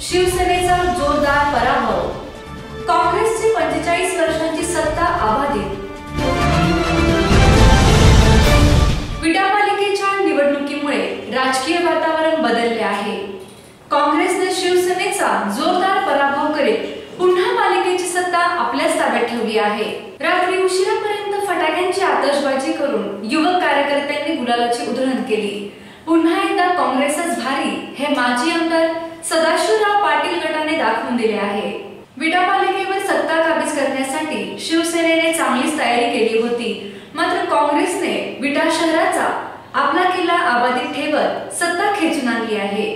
शिवसेनेचा जोरदार पराभव, काँग्रेसची 45 वर्षांची सत्ता अबाधित। विधानपालिकेच्या निवडणुकीमुळे राजकीय वातावरण बदलले आहे। काँग्रेसने शिवसेनेचा जोरदार पराभव करीत पुन्हा पालिकेची सत्ता आपल्याच ताब्यात ठेवली आहे। रात्री उशिरापर्यंत फटाक्यांची आतषबाजी करून युवक कार्यकर्त्यांनी गुलालाची उधळण केली। पुन्हा एकदा काँग्रेसच भारी हे माजी आमदार सदाशिवराव पाटील गटाने दाखवून दिले आहे। विधानपालिकेवर सत्ता काबीज करण्यासाठी शिवसेनेने चांगलीच तयारी केली होती, मात्र काँग्रेसने विटा शहराचा आपला किल्ला अबाधित ठेवत सत्ता खेचून आणली आहे।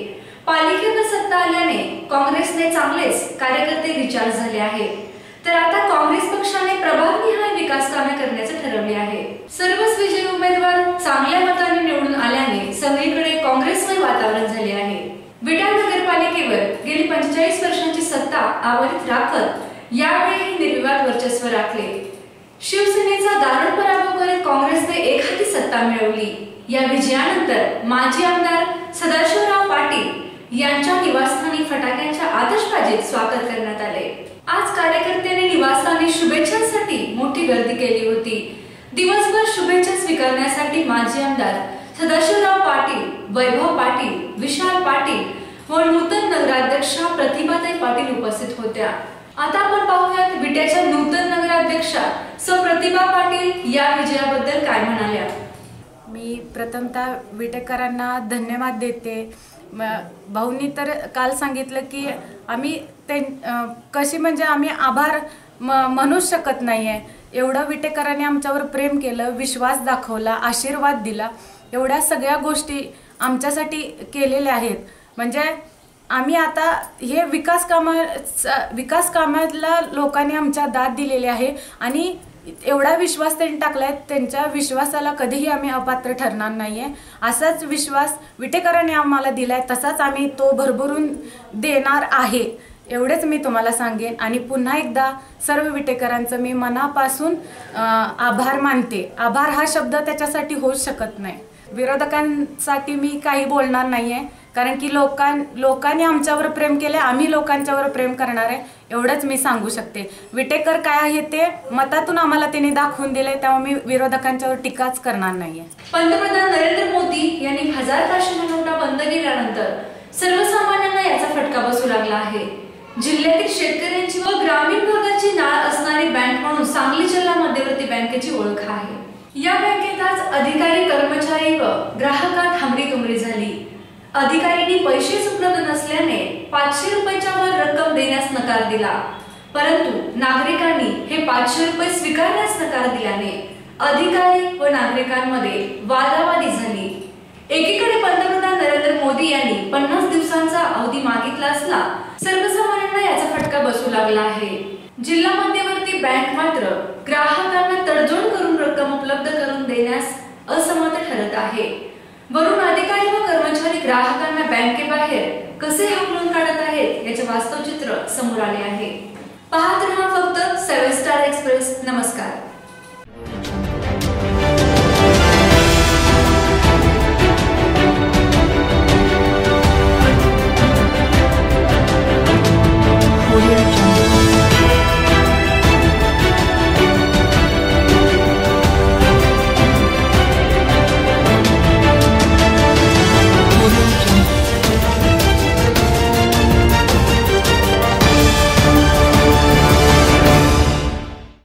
पालिकेवर सत्ता आल्याने काँग्रेसने चांगलेच कार्यकर्ते रिचार्ज झाले आहेत, तर आता काँग्रेस पक्षाने प्रभावनिहाय विकास कामे करण्याचे ठरवले आहे। सर्वच विजयी उमेदवार चांगल्या मताने निवडून आल्याने सगळीकडे काँग्रेसमय वातावरण झाले आहे। विटा नगरपालिकेवर गेली 45 वर्षांची सत्ता अबाधित राखत यावेळी निर्विवाद वर्चस्व राखले। शिवसेनेचा दारुण पराभव करत काँग्रेसने एखादी सत्ता मिळवली। या विजयानंतर माजी आमदार सदाशिवराव पाटील यांच्या निवासस्थानी फटाक्यांच्या आतषबाजीत स्वागत करण्यात आले। आज कार्यकर्त्यांनी निवासस्थानी शुभेच्छांसाठी मोठी गर्दी केली होती। दिवसभर शुभेच्छा स्वीकारण्यासाठी माजी आमदार सदाशिवराव पाटील, वैभव पाटील, विशाल पाटील व नूतन नगराध्यक्षा प्रतिभाताई पाटील उपस्थित होत्या। आता आपण पाहूयात विट्याच्या नूतन नगराध्यक्षा सौ प्रतिभा पाटील या विजयाबद्दल काय म्हणाल्या। मी प्रथमतः विटेकरांना धन्यवाद देते। भाऊंनी तर काल सांगितलं की आम्ही कशी म्हणजे आम्ही आभार म्हणूच शकत नाहीये। एवढं विटेकरांनी आमच्यावर प्रेम केलं, विश्वास दाखवला, आशीर्वाद दिला, एवढ्या सगळ्या गोष्टी आमच्यासाठी केलेल्या आहेत। म्हणजे आम्ही आता हे विकास कामाला लोकांनी आमच्या दाद दिलेली आहे आणि एवढा विश्वास त्यांनी टाकलाय, त्यांच्या विश्वासाला कधीही आम्ही अपात्र ठरणार नाहीये। असाच विश्वास विटेकरांनी आम्हाला दिलाय, तसाच आम्ही तो भरभरून देणार आहे, एवढेच मी तुम्हाला सांगेन। आणि पुन्हा एकदा सर्व विटेकरांचं मी मनापासून आभार मानते। आभार हा शब्द त्याच्यासाठी होऊच शकत नाही। विरोधकांसाठी मी काही बोलणार नाहीये, कारण की लोकांनी आमच्यावर प्रेम केले, आम्ही लोकांच्यावर प्रेम करणार आहे, एवढंच मी सांगू शकते। विटेकर काय आहे ते मतातून आम्हाला त्यांनी दाखवून दिले, त्यामुळे मी विरोधकांच्यावर टीकाच करणार नाहीये। पंतप्रधान नरेंद्र मोदी यांनी 1000 नोटा बंद केल्यानंतर सर्वसामान्यांना याचा फटका बसू लागला आहे। जिल्ह्यातील शेतकऱ्यांची व ग्रामीण भागाची नाळ असणारी बँक म्हणून सांगली जिल्हा मध्यवर्ती बँकेची ओळख आहे। या बँकेत आज अधिकारी, कर्मचारी व ग्राहकांत हमरीतुमरी झाली। अधिकाऱ्यांनी पैसेच उपलब्ध नसल्याने 500 रुपयाच्या वर रक्कम देण्यास नकार दिला, परंतु नागरिकांनी हे 500 रुपये स्वीकारण्यास नकार दिल्याने अधिकारी व नागरिकांमध्ये वादावादी झाली। एकीकडे पंतप्रधान नरेंद्र मोदी यांनी 50 दिवसांचा अवधी मागितला असला, सर्वसामान्यांना याचा फटका बसू लागला आहे। जिल्हा मध्यवर्ती बँक मात्र ग्राहकांना तडजोड करून रक्कम उपलब्ध करून देण्यास असमर्थ ठरत आहे। वरून अधिकारी व कर्मचारी ग्राहकांना बँकेबाहेर कसे हाकलून काढत आहेत याचे वास्तव चित्र समोर आले आहे। पाहत रहा फक्त 7 स्टार एक्सप्रेस। नमस्कार।